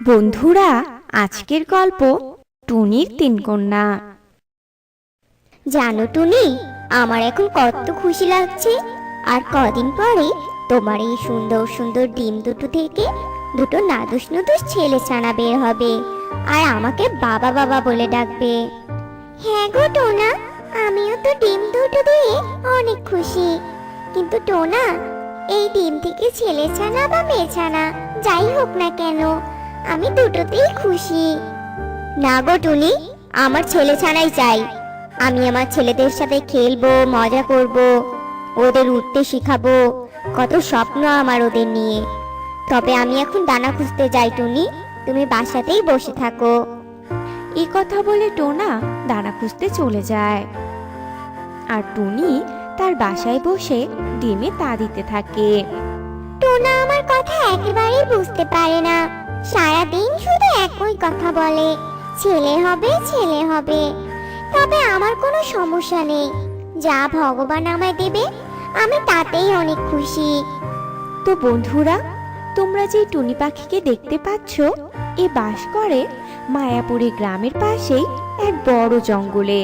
বন্ধুরা, আজকের গল্প টুনির তিন কন্যা। জানো টুনি, আমার এখন কত খুশি লাগছে। আর কদিন পরে তোমার এই সুন্দর সুন্দর ডিম দুটো থেকে দুটো নাদুস নুদুস ছেলে ছানা বের হবে, আর আমাকে বাবা বাবা বলে ডাকবে। হ্যাঁ গো টোনা, আমিও তো ডিম দুটো দিয়ে অনেক খুশি। কিন্তু টোনা, এই ডিম থেকে ছেলে ছানা বা মেয়ে ছানা যাই হোক না কেন, আমি দুটোতেই খুশি। না গো টুনি, আমার ছেলে ছানাই চাই। আমি আমার ছেলেদের সাথে খেলবো, মজা করব, ওদের উঠতে শিখাবো। কত স্বপ্ন আমার ওদের নিয়ে। তবে আমি এখন দানা খুঁজতে যাই টুনি, তুমি বাসাতেই বসে থাকো। এই কথা বলে টোনা দানা খুঁজতে চলে যায়, আর টুনি তার বাসায় বসে ডিমে তা দিতে থাকে। টোনা আমার কথা একেবারেই বুঝতে পারে না। সারাদিন শুধু একই কথা বলে, ছেলে হবে ছেলে হবে। তবে আমার কোনো সমস্যা নেই, যা ভগবান আমায় দেবে আমি তাতেই অনেক খুশি। তো বন্ধুরা, তোমরা যে টুনি পাখিকে দেখতে পাচ্ছ, এ বাস করে মায়াপুরী গ্রামের পাশেই এক বড় জঙ্গলে।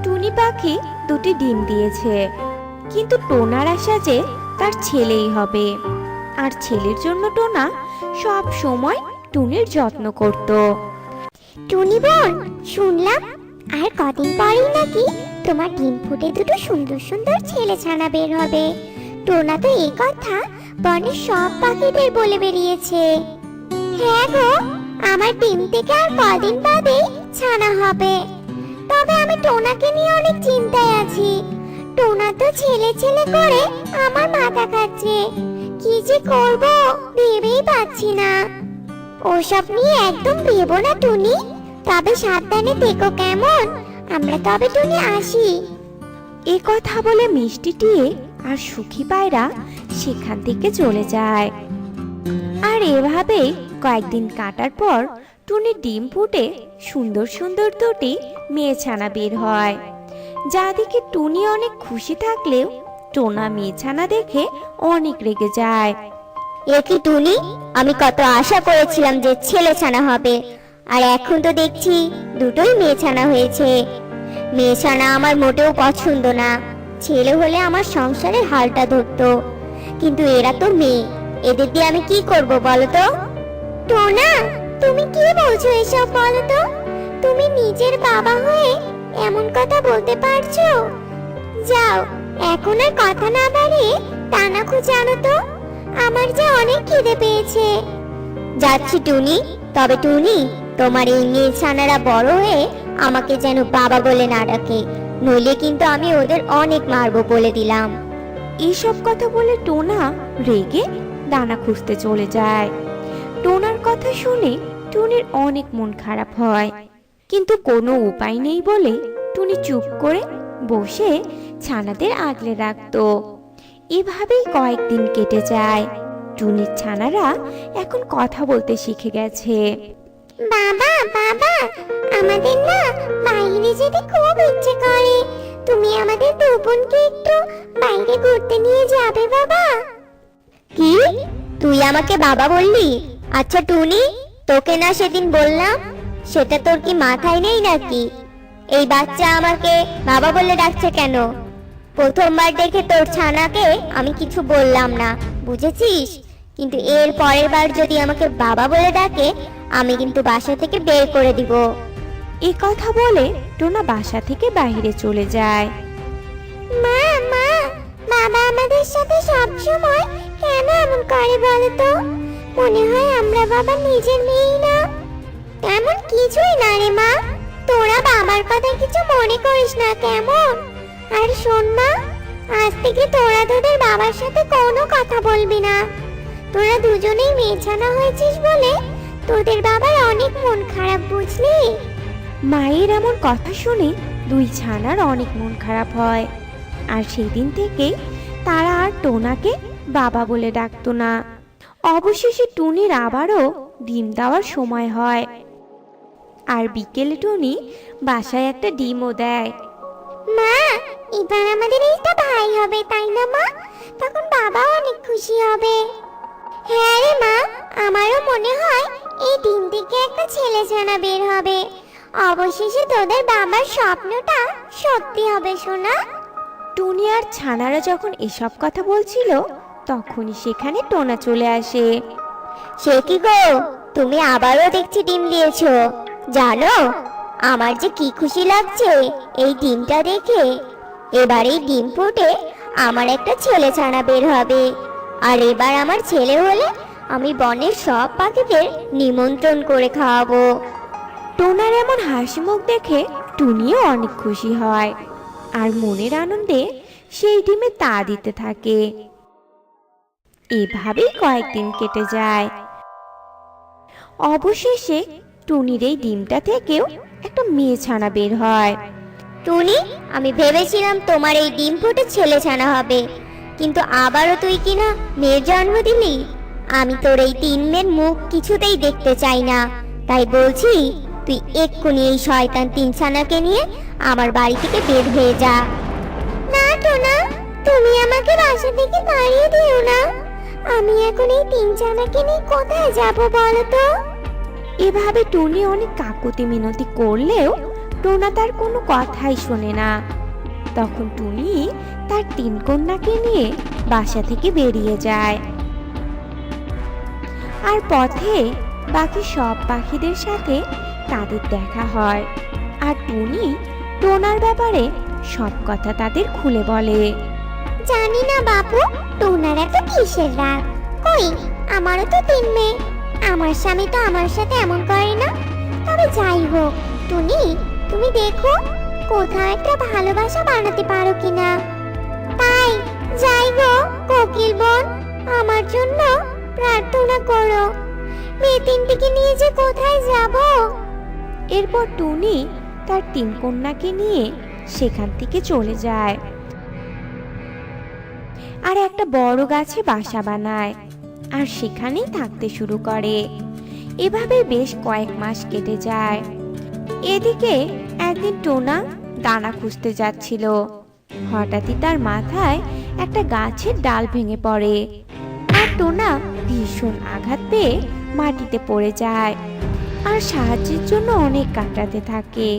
টুনি পাখি দুটি ডিম দিয়েছে, কিন্তু টোনার আশা যে তার ছেলেই হবে। আর ছেলের জন্য টোনা সব সময় টুনির যত্ন করত। টুনি বোন, শুনলাম আর কদিন পরেই নাকি তোমার ডিম ফুটে দুটো সুন্দর সুন্দর ছেলে ছানা বের হবে। টোনা তো এই কথা বনের সব পাখিদের বলে বেরিয়েছে। হ্যাঁ গো, আমার ডিম থেকে আর কদিন বাদে ছানা হবে। তবে আমি টোনাকে নিয়ে অনেক চিন্তায় আছি। টোনা তো ছেলে ছেলে করে আমার মাথা খাচ্ছে। কি যে করব ভেবেই পাচ্ছি না। ওসব নিয়ে একদম ভেবো না টুনি, তবে সাবধানে থেকো কেমন। আমরা তবে টুনি আসি। এ কথা বলে মিষ্টি টিয়ে আর সুখী পায়রা সেখান থেকে চলে যায়। আর এভাবে কয়েকদিন কাটার পর টুনির ডিম ফুটে সুন্দর সুন্দর দুটি মেয়ে ছানা বের হয়। যা দেখে টুনি অনেক খুশি থাকলেও টোনা মেয়ে ছানা দেখে অনেক রেগে যায়। এ কি টুনি, আমি কত আশা করেছিলাম যে ছেলে ছানা হবে, আর এখন তো দেখছি দুটোই মেয়ে ছানা হয়েছে। মেয়ে ছানা আমার মোটেও পছন্দ না। ছেলে হলে আমার সংসারের হালটা ধরতো, কিন্তু এরা তো মেয়ে, এদের দিয়ে আমি কি করব বলো তো? টোনা, তুমি কি বলছো এসব বলো তো? তুমি নিজের বাবা হয়ে এমন কথা বলতে পারছো? যাও, এখন আর কথা না বাড়িয়ে দানা খুঁজে আনো তো, আমার যে অনেক খিদে পেয়েছে। যাচ্ছি টুনি। তবে টুনি, তোমার এই মেয়ে ছানারা বড় হয়ে আমাকে যেন বাবা বলে না ডাকে, নইলে কিন্তু আমি ওদের অনেক মারবো বলে দিলাম। এইসব কথা বলে টোনা রেগে দানা খুঁজতে চলে যায়। টোনার কথা শুনে টুনির অনেক মন খারাপ হয়, কিন্তু কোনো উপায় নেই বলে টুনি চুপ করে বসে ছানাদের আগলে রাখতো। এভাবেই কয়েকদিন কেটে যায়। টুনির ছানারা এখন কথা বলতে শিখে গেছে। বাবা বাবা, আমাদের না বাইরে যেতে খুব ইচ্ছে করে। তুমি আমাদের দু বোনকে একটু বাইরে ঘুরতে নিয়ে যাবে বাবা? কি, তুই আমাকে বাবা বললি? আচ্ছা টুনি, তোকে না সেদিন বললাম, সেটা তোর কি মাথায় নেই নাকি? এই বাচ্চা আমাকে বাবা বলে ডাকছে কেন? প্রথমবার দেখে তোর ছানাকে আমি কিছু বললাম না, বুঝেছিস? কিন্তু এর পরের বার যদি আমাকে বাবা বলে ডাকে, আমি কিন্তু বাসা থেকে বের করে দিব। এ কথা বলে টোনা বাসা থেকে বাইরে চলে যায়। মা মা, বাবা আমাদের সাথে সব সময় কেন এমন করে বলো তো? মনে হয় আমরা বাবা নিজের মেয়েই না। এমন কিছুই না রে মা, তোরা বাবার কথা কিছু মনে করিস না কেমন? আর শোন মা, আজ থেকে তোরা তোদের বাবার সাথে কোনো কথা বলবি না। তোরা দুজনেই মেয়ে ছানা হয়েছিস বলে তোদের বাবার অনেক মন খারাপ, বুঝলি? মায়ের এমন কথা শুনে দুই ছানার অনেক মন খারাপ হয়, আর সেই দিন থেকেই তারা আর টোনাকে বাবা বলে ডাকতো না। অবশেষে টুনির আবারও ডিম দেওয়ার সময় হয়, আর বিকেলে টুনি বাসায় একটা ডিমও দেয়। মা, এবার আমাদের একটা ভাই হবে তাই না মা? তখন বাবা খুশি হবে। হ্যাঁ রে মা, আমারও মনে হয় এই ডিম থেকে একটা ছেলে ছানা বের হবে। অবশেষে তোদের বাবার স্বপ্নটা সত্যি হবে সোনা। টুনি আর ছানারা যখন এসব কথা বলছিল তখনই সেখানে টোনা চলে আসে। সে কি গো, তুমি আবারও দেখছি ডিম দিয়েছো। জানো আমার যে কি খুশি লাগছে এই ডিমটা দেখে। এবার এই ডিম ফুটে আমার একটা ছেলে ছানা বের হবে। আর এবার আমার ছেলে হলে আমি বনের সব পাখিদের নিমন্ত্রণ করে খাওয়াবো। টোনার এমন হাসি মুখ দেখে টুনিও অনেক খুশি হয় আর মনের আনন্দে সেই ডিমে তা দিতে থাকে। এভাবেই কয়েকদিন কেটে যায়। অবশেষে টুনির এই ডিমটা থেকেও একটা মেয়ে ছানা বের হয়। টুনি, আমি ভেবেছিলাম তোমার এই ডিম ফুটে ছেলে ছানা হবে, কিন্তু আবারও তুই কিনা মেয়ের জন্ম দিলি। আমি তোর এই 3 মেয়ের মুখ কিছুতেই দেখতে চাই না। তাই বলছি তুই এক্ষুনি এই শয়তান 3 ছানাকে নিয়ে আমার বাড়ি থেকে বের হয়ে যা। না টোনা, তুমি আমাকে বাসা থেকে তাড়িয়ে দিও না। আমি এখন এই 3 ছানাকে নিয়ে কোথায় যাব বলো তো? এভাবে টুনি অনেক কাকুতি মিনতি করলেও টোনা তার কোনো কথাই শোনে না। তখন টুনি তার 3 কন্যাকে নিয়ে বাসা থেকে বেরিয়ে যায়। আর পথে বাকি সব পাখিদের সাথে তাদের দেখা হয়। আর টুনি টোনার ব্যাপারে সব কথা তাদের খুলে বলে। জানি না বাপু, টোনার এত কিসের রাগ? কই, আমারও তো 3 মেয়ে। আমার স্বামী তো আমার সাথে এমন করে না। তবে যাই হোক টুনি, তুমি দেখো কোথাও একটা ভালোবাসা বানাতে পারো কিনা। তাই যাই গো কোকিল বোন, আমার জন্য প্রার্থনা করো। মেয়ে 3টিকে নিয়ে যে কোথায় যাব? এরপর টুনি তার 3 কন্যাকে নিয়ে সেখান থেকে চলে যায় আর একটা বড় গাছে বাসা বানায় আর সেখানেই থাকতে শুরু করে। এভাবে বেশ কয়েক মাস কেটে যায়। এদিকে একদিন টোনা দানা খুঁজতে যাচ্ছিল। হঠাৎই তার মাথায় একটা গাছের ডাল ভেঙে পড়ে আর টোনা ভীষণ আঘাত পেয়ে মাটিতে পড়ে যায় আর সাহায্যের জন্য অনেক কাটাতে থাকে।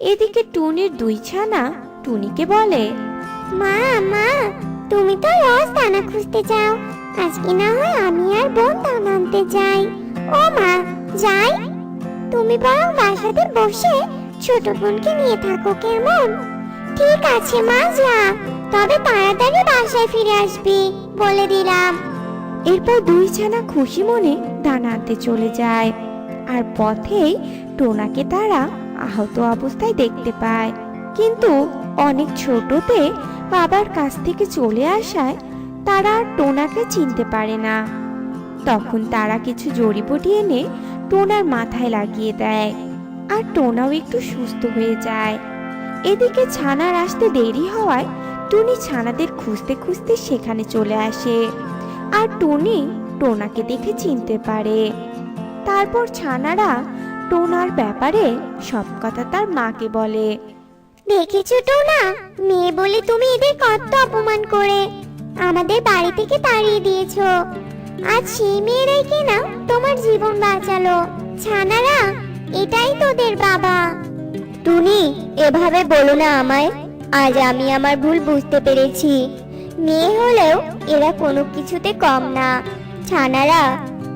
এদিকে টুনির 2 ছানা টুনিকে বলে, মা মা, তুমি তো রোজ দানা খুঁজতে যাও, আজকে না হয় আমি আর বোন দানা আনতে যাই। ও মা, যাই? তুমি বরং বাসাতে বসে ছোট বোনকে নিয়ে থাকো কেমন? ঠিক আছে মা, যা, তবে তাড়াতাড়ি বাসায় ফিরে আসবি বলে দিলাম। এরপর 2 ছানা খুশি মনে দানা আনতে চলে যায় আর পথেই টোনাকে তারা আহত অবস্থায় দেখতে পায়। কিন্তু অনেক ছোটতে বাবার কাছ থেকে চলে আসায় তারা আর টোনাকে চিনতে পারে না। তখন তারা কিছু জড়িবুটি এনে টোনার মাথায় লাগিয়ে দেয় আর টোনাও একটু সুস্থ হয়ে যায়। এদিকে ছানার আসতে দেরি হওয়ায় টুনি ছানাদের খুঁজতে খুঁজতে সেখানে চলে আসে আর টুনি টোনাকে দেখে চিনতে পারে। তারপর ছানারা টোনার ব্যাপারে সব কথা তার মাকে বলে। দেখেছো টোনা, মেয়ে বলে তুমি এদের কত অপমান করে আমাদের বাড়ি থেকে তাড়িয়ে দিয়েছো। আজ সেই মেয়েরাই কিনা তোমার জীবন বাঁচালো। ছানারা, এটাই তোদের বাবা। টুনি, এভাবে বলো না আমায়। আজ আমি আমার ভুল বুঝতে পেরেছি। মেয়ে হলেও এরা কোনো কিছুতে কম না। ছানারা,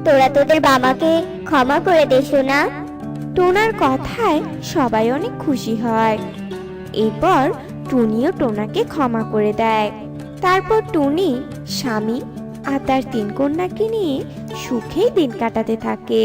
তোরা তোদের বাবাকে ক্ষমা করে দেছো না? টোনার কথায় সবাই অনেক খুশি হয়। এরপর টুনিও টোনাকে ক্ষমা করে দেয়। তারপর টুনি স্বামী আর তার 3 কন্যাকে নিয়ে সুখেই দিন কাটাতে থাকে।